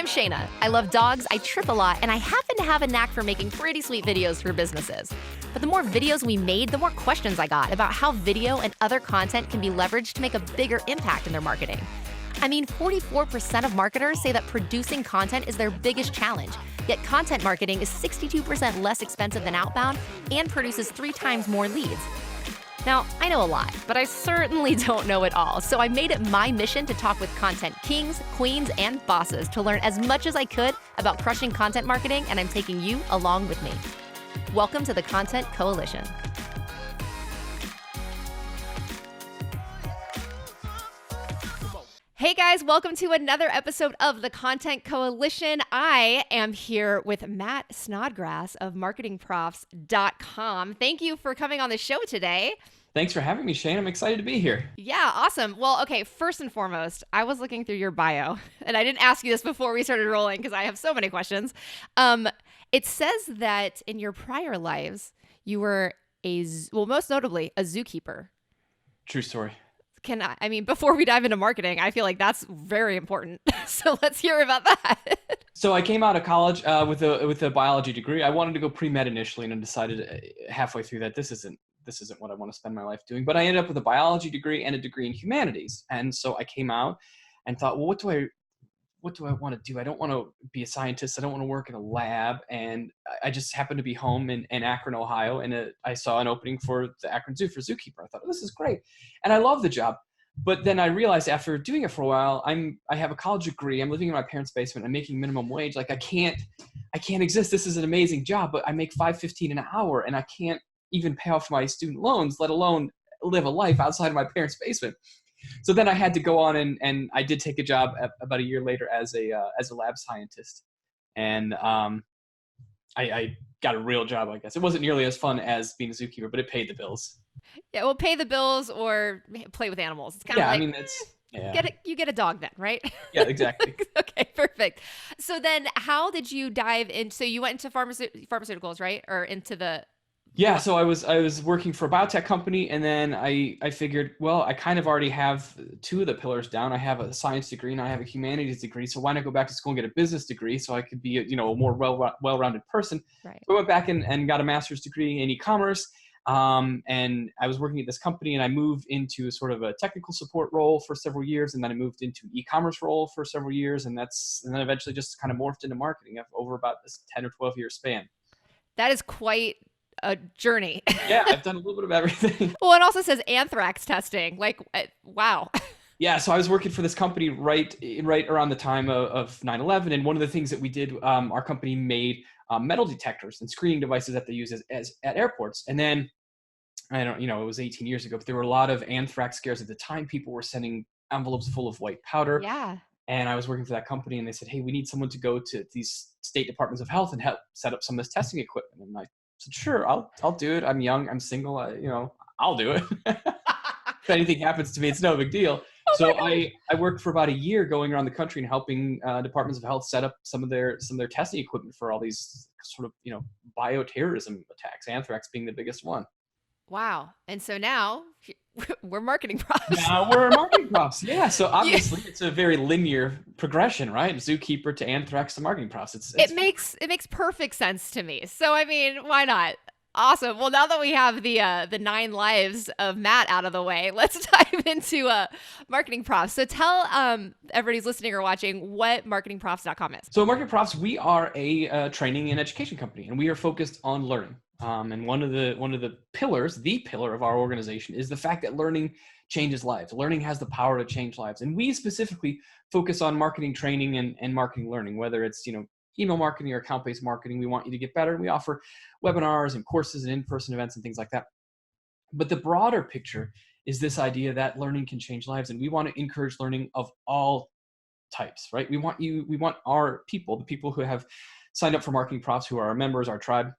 I'm Shaina. I love dogs, I trip a lot, and I happen to have a knack for making pretty sweet videos for businesses. But the more videos we made, the more questions I got about how video and other content can be leveraged to make a bigger impact in their marketing. I mean, 44% of marketers say that producing content is their biggest challenge, yet content marketing is 62% less expensive than outbound and produces 3 times more leads. Now, I know a lot, but I certainly don't know it all, so I made it my mission to talk with content kings, queens, and bosses to learn as much as I could about crushing content marketing, and I'm taking you along with me. Welcome to the Content Coalition. Hey guys, welcome to another episode of the Content Coalition. I am here with Matt Snodgrass of MarketingProfs.com. Thank you for coming on the show today. Thanks for having me, Shane. I'm excited to be here. Yeah, awesome. Well, okay, first and foremost, I was looking through your bio, and I didn't ask you this before we started rolling because I have so many questions. It says that in your prior lives, you were most notably, a zookeeper. True story. Before we dive into marketing, I feel like that's very important. So let's hear about that. So I came out of college with a biology degree. I wanted to go pre-med initially, and I decided halfway through that this isn't what I want to spend my life doing. But I ended up with a biology degree and a degree in humanities. And so I came out and thought, well, what do I want to do? I don't want to be a scientist. I don't want to work in a lab. And I just happened to be home in Akron, Ohio, and I saw an opening for the Akron Zoo for zookeeper. I thought, oh, this is great. And I love the job. But then I realized after doing it for a while, I have a college degree. I'm living in my parents' basement. I'm making minimum wage. Like I can't exist. This is an amazing job, but I make $5.15 an hour, and I can't even pay off my student loans, let alone live a life outside of my parents' basement. So then I had to go on and I did take a job about a year later as a lab scientist. And I got a real job, I guess. It wasn't nearly as fun as being a zookeeper, but it paid the bills. Yeah, well, pay the bills or play with animals. It's kind of you get a dog then, right? Yeah, exactly. Okay, perfect. So then how did you dive in? So you went into pharmaceuticals, right? Or into the... Yeah, so I was working for a biotech company, and then I figured, well, I kind of already have 2 of the pillars down. I have a science degree and I have a humanities degree, so why not go back to school and get a business degree so I could be a more well-rounded person. Right. So I went back and got a master's degree in e-commerce, and I was working at this company, and I moved into sort of a technical support role for several years, and then I moved into an e-commerce role for several years, and then eventually just kind of morphed into marketing over about this 10 or 12 year span. That is quite a journey. Yeah, I've done a little bit of everything. Well, it also says anthrax testing. Like, wow. Yeah, so I was working for this company right around the time of 9/11, and one of the things that we did, our company made metal detectors and screening devices that they use as at airports. And then it was 18 years ago, but there were a lot of anthrax scares at the time. People were sending envelopes full of white powder. Yeah. And I was working for that company, and they said, hey, we need someone to go to these state departments of health and help set up some of this testing equipment. And I said, sure, I'll do it. I'm young, I'm single, I'll do it. If anything happens to me, it's no big deal. So I worked for about a year going around the country and helping departments of health set up some of their testing equipment for all these sort of, bioterrorism attacks, anthrax being the biggest one. Wow. And so now we're marketing profs. Now we're marketing profs. Yeah. So obviously it's a very linear progression, right? Zookeeper to anthrax to marketing profs. It makes perfect sense to me. So, I mean, why not? Awesome. Well, now that we have the 9 lives of Matt out of the way, let's dive into Marketing Profs. So tell everybody who's listening or watching what MarketingProfs.com is. So Marketing Profs, we are a training and education company, and we are focused on learning. And one of the pillars, the pillar of our organization, is the fact that learning changes lives. Learning has the power to change lives, and we specifically focus on marketing training and marketing learning, whether it's email marketing or account-based marketing. We want you to get better. We offer webinars and courses and in-person events and things like that. But the broader picture is this idea that learning can change lives, and we want to encourage learning of all types, right? We want our people, the people who have signed up for Marketing Profs, who are our members, our tribe,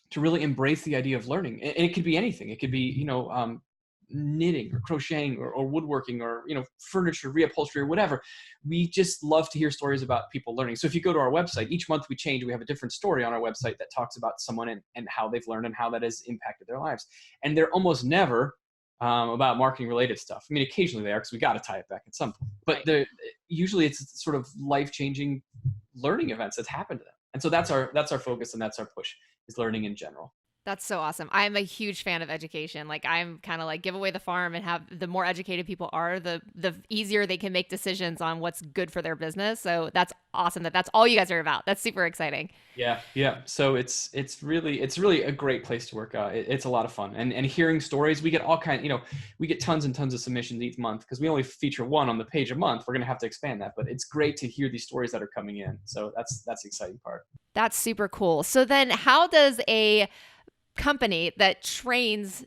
to really embrace the idea of learning. And it could be anything. It could be, knitting or crocheting or woodworking or, furniture, reupholstery or whatever. We just love to hear stories about people learning. So if you go to our website, each month we have a different story on our website that talks about someone and how they've learned and how that has impacted their lives. And they're almost never about marketing related stuff. I mean, occasionally they are, because we got to tie it back at some point, but Right. usually it's sort of life-changing learning events that's happened to them. And so that's our focus, and that's our push, is learning in general. That's so awesome. I'm a huge fan of education. Like I'm kind of like give away the farm and have the more educated people are, the easier they can make decisions on what's good for their business. So that's awesome that that's all you guys are about. That's super exciting. Yeah, yeah. So it's really a great place to work. It's a lot of fun, and hearing stories. We get all kind. We get tons and tons of submissions each month, because we only feature one on the page a month. We're gonna have to expand that, but it's great to hear these stories that are coming in. So that's the exciting part. That's super cool. So then how does a company that teaches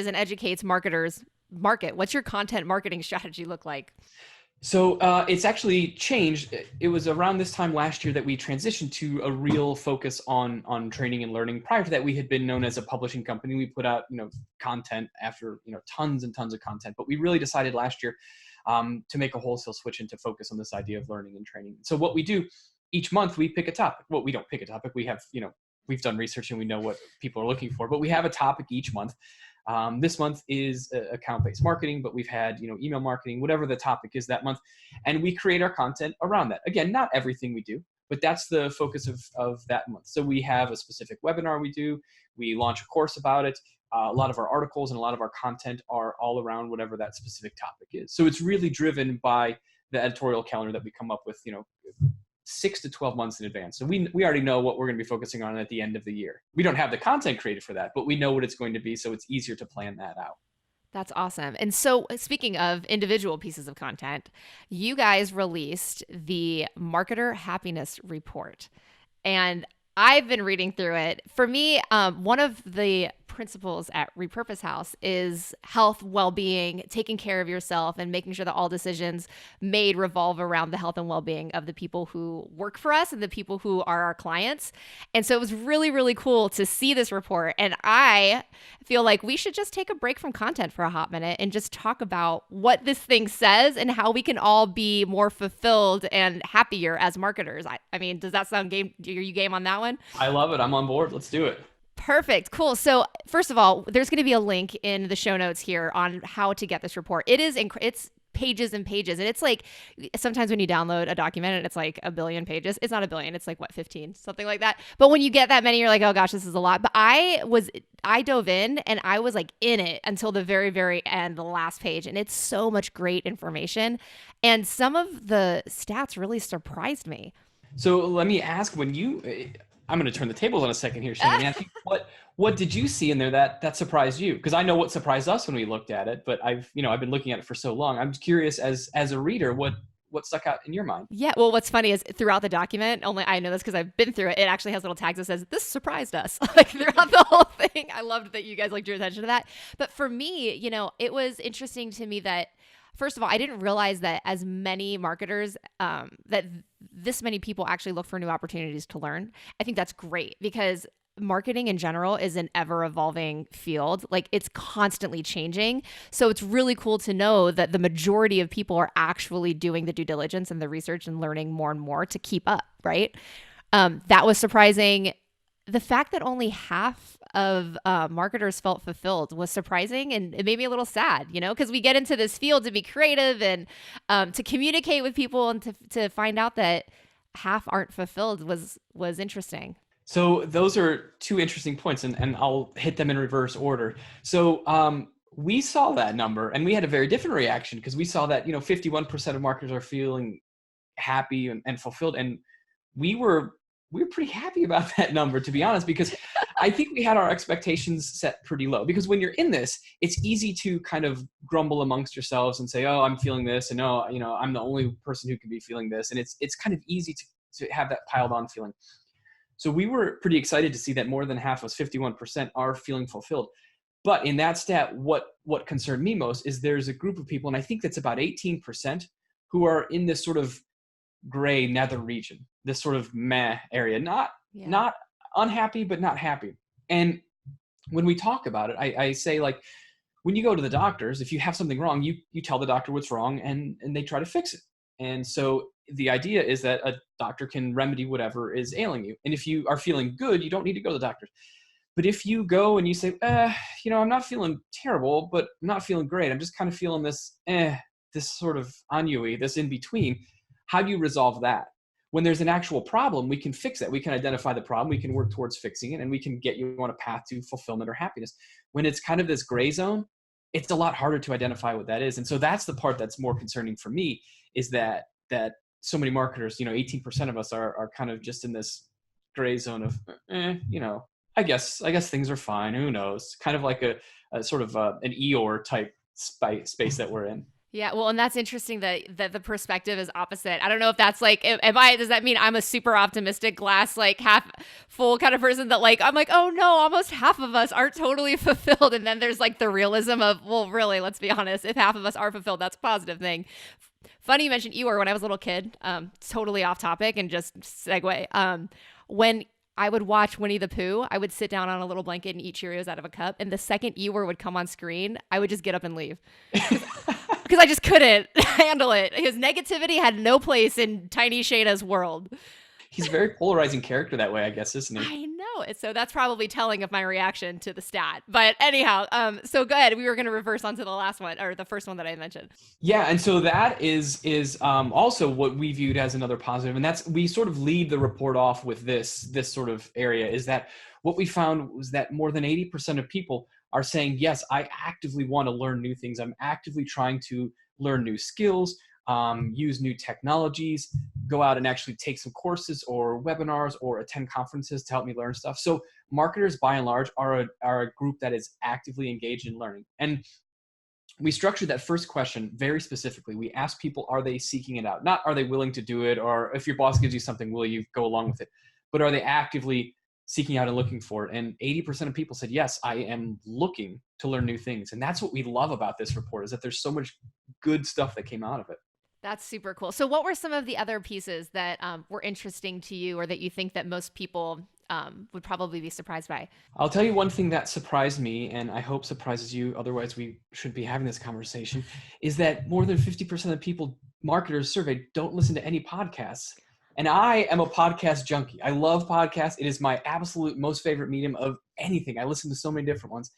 and educates marketers market? What's your content marketing strategy look like? So it's actually changed. It was around this time last year that we transitioned to a real focus on training and learning. Prior to that, we had been known as a publishing company. We put out content after tons and tons of content, but we really decided last year to make a wholesale switch and to focus on this idea of learning and training. So what we do each month, we pick a topic. Well, we don't pick a topic. We have we've done research and we know what people are looking for, but we have a topic each month. This month is account-based marketing, but we've had email marketing, whatever the topic is that month, and we create our content around that. Again, not everything we do, but that's the focus of that month. So we have a specific webinar we do. We launch a course about it. A lot of our articles and a lot of our content are all around whatever that specific topic is. So it's really driven by the editorial calendar that we come up with, 6 to 12 months in advance. So we already know what we're going to be focusing on at the end of the year. We don't have the content created for that, but we know what it's going to be. So it's easier to plan that out. That's awesome. And so, speaking of individual pieces of content, you guys released the Marketer Happiness Report. And I've been reading through it. For me, one of the principles at Repurpose House is health, well-being, taking care of yourself, and making sure that all decisions made revolve around the health and well-being of the people who work for us and the people who are our clients. And so it was really, really cool to see this report. And I feel like we should just take a break from content for a hot minute and just talk about what this thing says and how we can all be more fulfilled and happier as marketers. I mean, does that sound game? Are you game on that one? I love it. I'm on board. Let's do it. Perfect. Cool. So first of all, there's going to be a link in the show notes here on how to get this report. It's pages and pages. And it's like, sometimes when you download a document and it's like a billion pages, it's not a billion. It's like 15, something like that. But when you get that many, you're like, oh gosh, this is a lot. But I dove in and I was like in it until the very, very end, the last page. And it's so much great information. And some of the stats really surprised me. So let me ask, I'm going to turn the tables on a second here, Shaina. What did you see in there that surprised you? Because I know what surprised us when we looked at it, but I've been looking at it for so long. I'm curious as a reader, what stuck out in your mind? Yeah. Well, what's funny is throughout the document, only I know this because I've been through it. It actually has little tags that says, this surprised us. Like throughout the whole thing. I loved that you guys drew attention to that. But for me, it was interesting to me that, first of all, I didn't realize that as many marketers, that this many people actually look for new opportunities to learn. I think that's great because marketing in general is an ever evolving field. Like it's constantly changing. So it's really cool to know that the majority of people are actually doing the due diligence and the research and learning more and more to keep up, right? That was surprising. The fact that only half of marketers felt fulfilled was surprising, and it made me a little sad, because we get into this field to be creative and to communicate with people, and to find out that half aren't fulfilled was interesting. So those are two interesting points, and I'll hit them in reverse order. So we saw that number, and we had a very different reaction because we saw that 51% of marketers are feeling happy and fulfilled, and we were pretty happy about that number, to be honest, because I think we had our expectations set pretty low. Because when you're in this, it's easy to kind of grumble amongst yourselves and say, oh, I'm feeling this, and no, I'm the only person who can be feeling this, and it's kind of easy to have that piled on feeling. So we were pretty excited to see that more than half, was 51%, are feeling fulfilled. But in that stat, what concerned me most is there's a group of people, and I think that's about 18%, who are in this sort of gray nether region, this sort of meh area, not unhappy, but not happy. And when we talk about it, I say, like, when you go to the doctors, if you have something wrong, you tell the doctor what's wrong, and they try to fix it. And so the idea is that a doctor can remedy whatever is ailing you. And if you are feeling good, you don't need to go to the doctor. But if you go and you say, I'm not feeling terrible, but I'm not feeling great. I'm just kind of feeling this sort of ennui, this in between. How do you resolve that? When there's an actual problem, we can fix it. We can identify the problem. We can work towards fixing it, and we can get you on a path to fulfillment or happiness. When it's kind of this gray zone, it's a lot harder to identify what that is. And so that's the part that's more concerning for me, is that so many marketers, 18% of us are kind of just in this gray zone of, I guess things are fine. Who knows? Kind of like a sort of an Eeyore type space that we're in. Yeah, well, and that's interesting that the perspective is opposite. I don't know if that's like, does that mean I'm a super optimistic glass, like half full kind of person that like, I'm like, oh no, almost half of us aren't totally fulfilled. And then there's like the realism of, well, really, let's be honest, if half of us are fulfilled, that's a positive thing. Funny you mentioned Eeyore. When I was a little kid, totally off topic and just segue. When I would watch Winnie the Pooh, I would sit down on a little blanket and eat Cheerios out of a cup. And the second Eeyore would come on screen, I would just get up and leave. Because I just couldn't handle it. His negativity had no place in tiny Shaina's world. He's a very polarizing character that way, I guess, isn't he? I know. So that's probably telling of my reaction to the stat. But anyhow, so go ahead. We were going to reverse onto the last one, or the first one that I mentioned. Yeah, and so that is also what we viewed as another positive, and that's, we sort of lead the report off with this sort of area, is that what we found was that more than 80% of people are saying, yes, I actively want to learn new things. I'm actively trying to learn new skills, use new technologies, go out and actually take some courses or webinars or attend conferences to help me learn stuff. So marketers, by and large, are a group that is actively engaged in learning. And we structured that first question very specifically. We asked people, are they seeking it out? Not are they willing to do it, or if your boss gives you something, will you go along with it? But are they actively seeking out and looking for it? And 80% of people said, yes, I am looking to learn new things. And that's what we love about this report, is that there's so much good stuff that came out of it. That's super cool. So what were some of the other pieces that were interesting to you, or that you think that most people would probably be surprised by? I'll tell you one thing that surprised me, and I hope surprises you, otherwise we shouldn't be having this conversation, is that more than 50% of people marketers surveyed don't listen to any podcasts. And I am a podcast junkie. I love podcasts. It is my absolute most favorite medium of anything. I listen to so many different ones.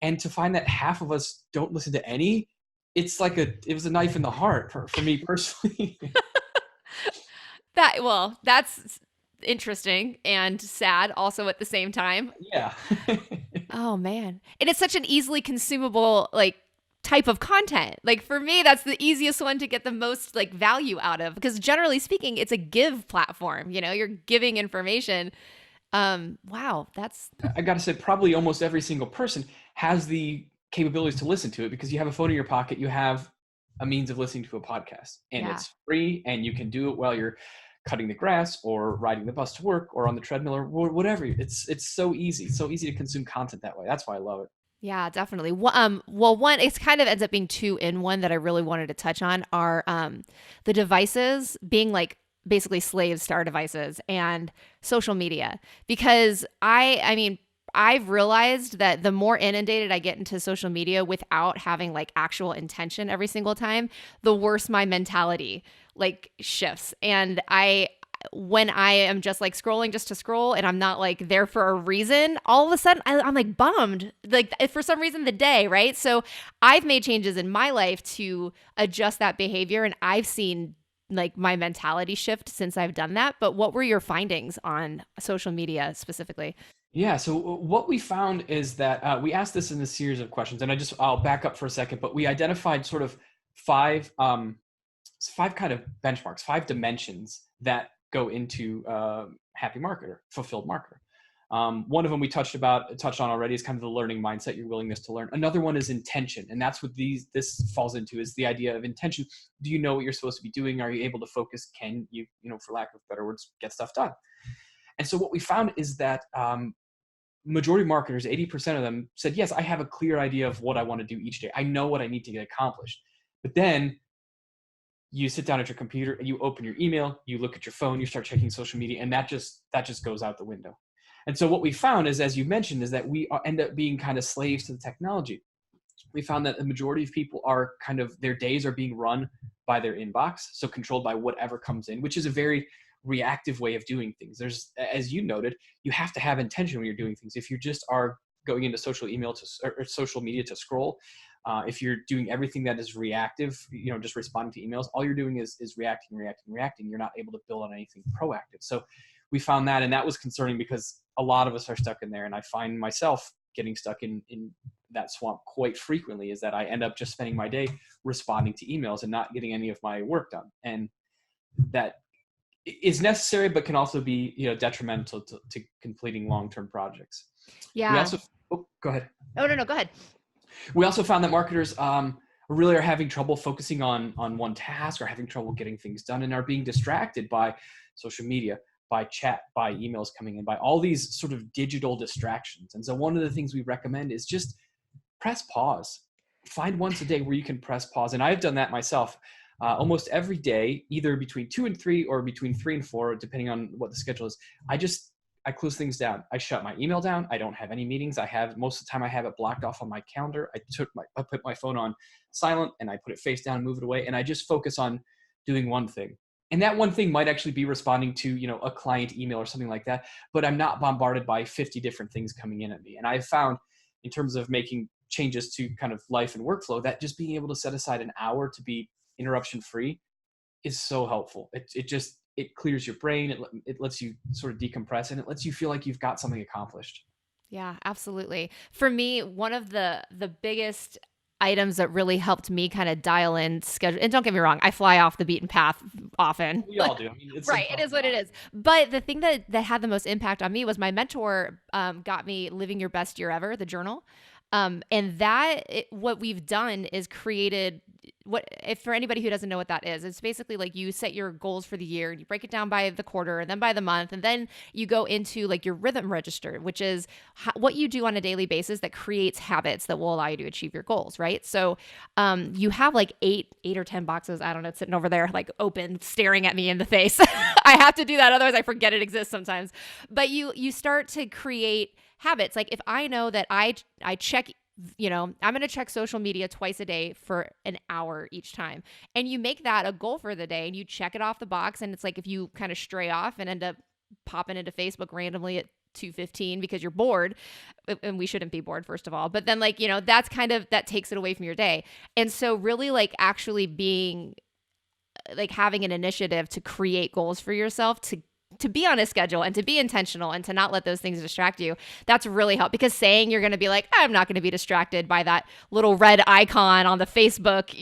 And to find that half of us don't listen to any, it's like it was a knife in the heart for me personally. That's interesting and sad also at the same time. Yeah. Oh man. And it's such an easily consumable type of content. Like for me, that's the easiest one to get the most value out of, because generally speaking, it's a give platform. You're giving information. Wow. I got to say, probably almost every single person has the capabilities to listen to it, because you have a phone in your pocket, you have a means of listening to a podcast, and it's free, and you can do it while you're cutting the grass or riding the bus to work or on the treadmill or whatever. It's so easy to consume content that way. That's why I love it. Yeah, definitely. One, it kind of ends up being two in one that I really wanted to touch on are the devices being basically slaves to our devices, and social media. Because I've realized that the more inundated I get into social media without having actual intention every single time, the worse my mentality shifts. And when I am just scrolling just to scroll, and I'm not there for a reason, all of a sudden I'm bummed, for some reason the day, right? So I've made changes in my life to adjust that behavior, and I've seen my mentality shift since I've done that. But what were your findings on social media specifically? Yeah. So what we found is that we asked this in a series of questions, and I'll back up for a second, but we identified sort of five kind of benchmarks, 5 dimensions that go into happy marketer, fulfilled marketer. One of them we touched on already is kind of the learning mindset, your willingness to learn. Another one is intention. And that's what this falls into, is the idea of intention. Do you know what you're supposed to be doing? Are you able to focus? Can you, for lack of better words, get stuff done? And so what we found is that majority of marketers, 80% of them said, yes, I have a clear idea of what I want to do each day. I know what I need to get accomplished. But then you sit down at your computer, you open your email, you look at your phone, you start checking social media, and that just goes out the window. And so what we found is, as you mentioned, is that we end up being kind of slaves to the technology. We found that the majority of people are their days are being run by their inbox, so controlled by whatever comes in, which is a very reactive way of doing things. There's, as you noted, you have to have intention when you're doing things. If you just are going into social media to scroll, if you're doing everything that is reactive, just responding to emails, all you're doing is reacting. You're not able to build on anything proactive. So we found that, and that was concerning because a lot of us are stuck in there. And I find myself getting stuck in that swamp quite frequently, is that I end up just spending my day responding to emails and not getting any of my work done. And that is necessary, but can also be, detrimental to completing long-term projects. Yeah. We also, go ahead. Oh, no, go ahead. We also found that marketers really are having trouble focusing on one task, or having trouble getting things done, and are being distracted by social media, by chat, by emails coming in, by all these sort of digital distractions. And so one of the things we recommend is just press pause. Find once a day where you can press pause. And I've done that myself almost every day, either between 2 and 3 or between 3 and 4, depending on what the schedule is. I close things down. I shut my email down. I don't have any meetings. Most of the time I have it blocked off on my calendar. I put my phone on silent, and I put it face down and move it away. And I just focus on doing one thing. And that one thing might actually be responding to, a client email or something like that, but I'm not bombarded by 50 different things coming in at me. And I've found, in terms of making changes to kind of life and workflow, that just being able to set aside an hour to be interruption free is so helpful. It clears your brain. It lets you sort of decompress, and it lets you feel like you've got something accomplished. Yeah, absolutely. For me, one of the biggest items that really helped me kind of dial in schedule, and don't get me wrong, I fly off the beaten path often. We all do. I mean, it's right. It is what it is. But the thing that had the most impact on me was my mentor got me Living Your Best Year Ever, the journal. And what we've done is created if for anybody who doesn't know what that is, it's basically like you set your goals for the year and you break it down by the quarter and then by the month. And then you go into like your rhythm register, which is what you do on a daily basis that creates habits that will allow you to achieve your goals. Right. So, you have like eight or 10 boxes. I don't know, sitting over there, like open, staring at me in the face. I have to do that. Otherwise I forget it exists sometimes, but you start to create habits. Like if I know that I check, I'm going to check social media twice a day for an hour each time. And you make that a goal for the day and you check it off the box. And it's like, if you kind of stray off and end up popping into Facebook randomly at 2:15 because you're bored, and we shouldn't be bored, first of all, but then like, that's that takes it away from your day. And so really like actually being like having an initiative to create goals for yourself, to be on a schedule and to be intentional and to not let those things distract you. That's really helped, because saying you're going to be like, I'm not going to be distracted by that little red icon on the Facebook,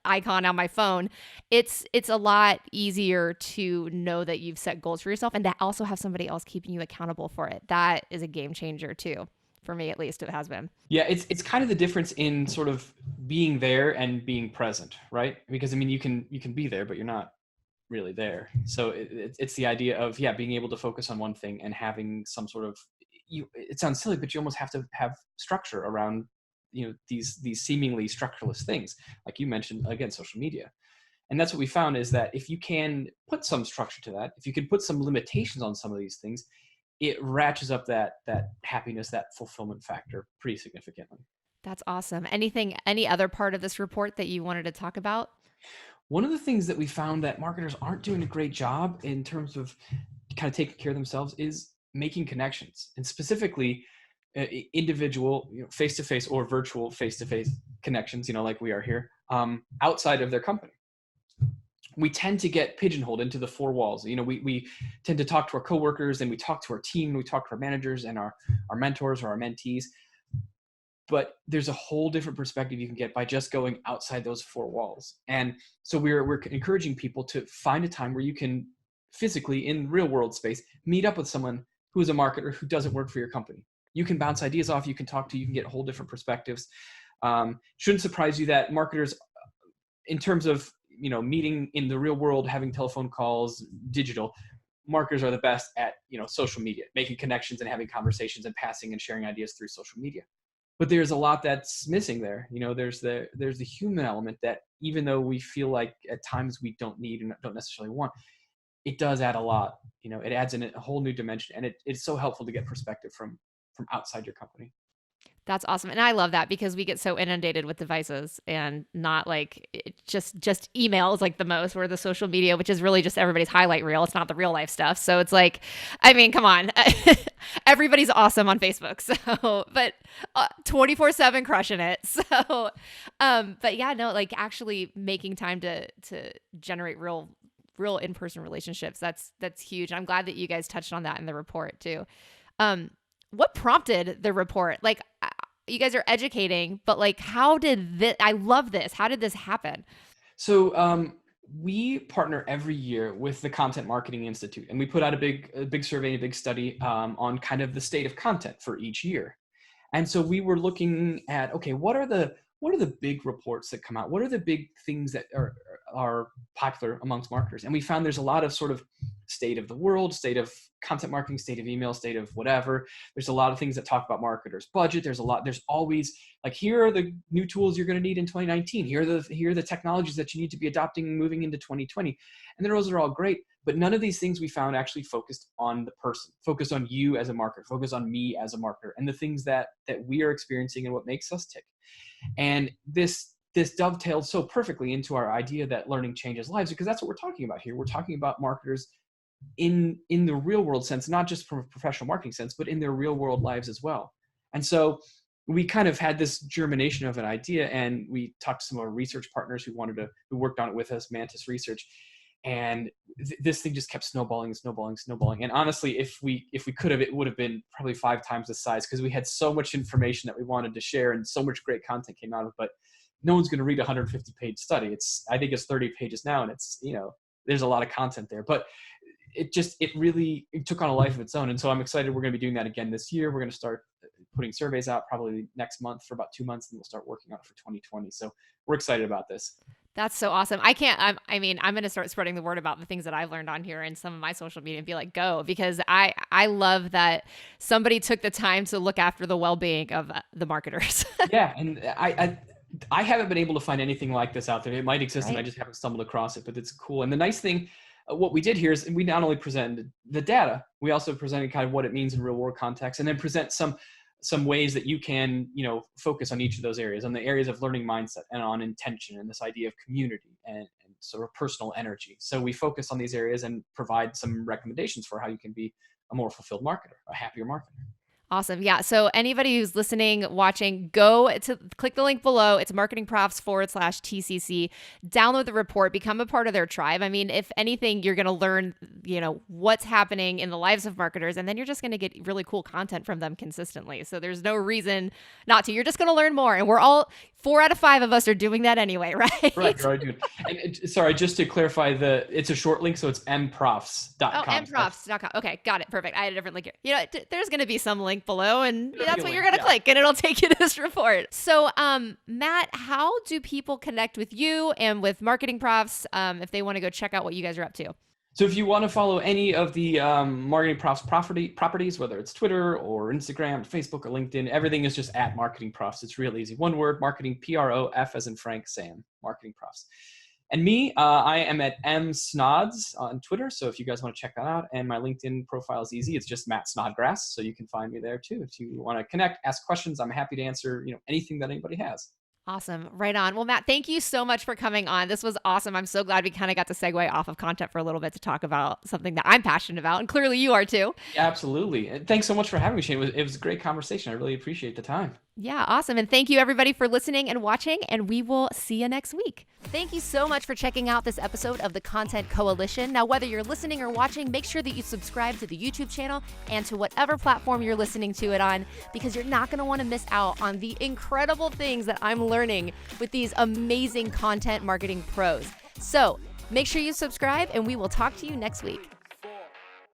icon on my phone. It's a lot easier to know that you've set goals for yourself and to also have somebody else keeping you accountable for it. That is a game changer too. For me, at least, it has been. Yeah, it's kind of the difference in sort of being there and being present, right? Because I mean, you can be there, but you're not really there. So it's the idea of being able to focus on one thing and having some sort of it sounds silly, but you almost have to have structure around these seemingly structureless things, like you mentioned, again, social media. And that's what we found, is that if you can put some structure to that, if you can put some limitations on some of these things, it ratchets up that happiness, that fulfillment factor pretty significantly. That's awesome. Any other part of this report that you wanted to talk about? One of the things that we found that marketers aren't doing a great job in terms of kind of taking care of themselves is making connections, and specifically individual, face-to-face or virtual face-to-face connections, like we are here, outside of their company. We tend to get pigeonholed into the four walls. We tend to talk to our coworkers, and we talk to our team, and we talk to our managers and our mentors or our mentees. But there's a whole different perspective you can get by just going outside those four walls. And so we're encouraging people to find a time where you can physically, in real world space, meet up with someone who is a marketer who doesn't work for your company. You can bounce ideas off, you can talk to, you can get whole different perspectives. Shouldn't surprise you that marketers, in terms of meeting in the real world, having telephone calls, digital, marketers are the best at social media, making connections and having conversations and passing and sharing ideas through social media. But there's a lot that's missing there. There's the human element that, even though we feel like at times we don't need and don't necessarily want, it does add a lot. It adds in a whole new dimension, and it's so helpful to get perspective from outside your company. That's awesome. And I love that because we get so inundated with devices and not like just email is like the most, or the social media, which is really just everybody's highlight reel. It's not the real life stuff. So it's like, I mean, come on, everybody's awesome on Facebook. So, but 24/7 crushing it. So, but yeah, no, like actually making time to generate real in-person relationships. That's huge. I'm glad that you guys touched on that in the report too. What prompted the report? Like, you guys are educating, but like, how did this, I love this. How did this happen? So we partner every year with the Content Marketing Institute, and we put out a big survey, a big study on kind of the state of content for each year. And so we were looking at, okay, what are the big reports that come out? What are the big things that are popular amongst marketers? And we found there's a lot of sort of state of the world, state of content marketing, state of email, state of whatever. There's a lot of things that talk about marketers' budget. There's always like, here are the new tools you're going to need in 2019. Here are the technologies that you need to be adopting moving into 2020. And those are all great, but none of these things we found actually focused on the person, focused on you as a marketer, focused on me as a marketer, and the things that we are experiencing and what makes us tick. And this dovetailed so perfectly into our idea that learning changes lives, because that's what we're talking about here. We're talking about marketers in the real world sense, not just from a professional marketing sense, but in their real world lives as well. And so we kind of had this germination of an idea, and we talked to some of our research partners who worked on it with us, Mantis Research. And this thing just kept snowballing. And honestly, if we could have, it would have been probably 5 times the size, because we had so much information that we wanted to share and so much great content came out of it. But no one's going to read a 150-page study. I think it's 30 pages now, and it's, there's a lot of content there. But it really took on a life of its own. And so I'm excited. We're going to be doing that again this year. We're going to start putting surveys out probably next month for about 2 months, and we'll start working on it for 2020. So we're excited about this. That's so awesome. I'm going to start spreading the word about the things that I've learned on here and some of my social media and be like, go, because I love that somebody took the time to look after the well-being of the marketers. Yeah. And I haven't been able to find anything like this out there. It might exist, right, and I just haven't stumbled across it, but it's cool. And the nice thing, what we did here is we not only presented the data, we also presented kind of what it means in real world context, and then present some ways that you can, focus on each of those areas, on the areas of learning mindset and on intention and this idea of community and sort of personal energy. So we focus on these areas and provide some recommendations for how you can be a more fulfilled marketer, a happier marketer. Awesome. Yeah. So anybody who's listening, watching, go to click the link below. It's MarketingProfs/TCC. Download the report, become a part of their tribe. I mean, if anything, you're going to learn, what's happening in the lives of marketers, and then you're just going to get really cool content from them consistently. So there's no reason not to. You're just going to learn more. And we're all 4 out of 5 of us are doing that anyway, right? Right. And sorry, just to clarify, it's a short link, so it's mprofs.com. Oh, mprofs.com. Okay, got it. Perfect. I had a different link here. There's going to be some link below, and that's what you're going to click, and it'll take you to this report. So, Matt, how do people connect with you and with MarketingProfs if they want to go check out what you guys are up to? So if you want to follow any of the MarketingProfs properties, whether it's Twitter or Instagram, Facebook, or LinkedIn, everything is just at MarketingProfs. It's real easy. One word, marketing, P-R-O-F as in Frank, Sam, MarketingProfs. And me, I am at msnods on Twitter. So if you guys want to check that out, and my LinkedIn profile is easy. It's just Matt Snodgrass. So you can find me there too. If you want to connect, ask questions, I'm happy to answer, anything that anybody has. Awesome. Right on. Well, Matt, thank you so much for coming on. This was awesome. I'm so glad we kind of got to segue off of content for a little bit to talk about something that I'm passionate about. And clearly you are too. Yeah, absolutely. And thanks so much for having me, Shaina. It was a great conversation. I really appreciate the time. Yeah, awesome. And thank you everybody for listening and watching, and we will see you next week. Thank you so much for checking out this episode of the Content Coalition. Now, whether you're listening or watching, make sure that you subscribe to the YouTube channel and to whatever platform you're listening to it on, because you're not going to want to miss out on the incredible things that I'm learning with these amazing content marketing pros. So make sure you subscribe, and we will talk to you next week.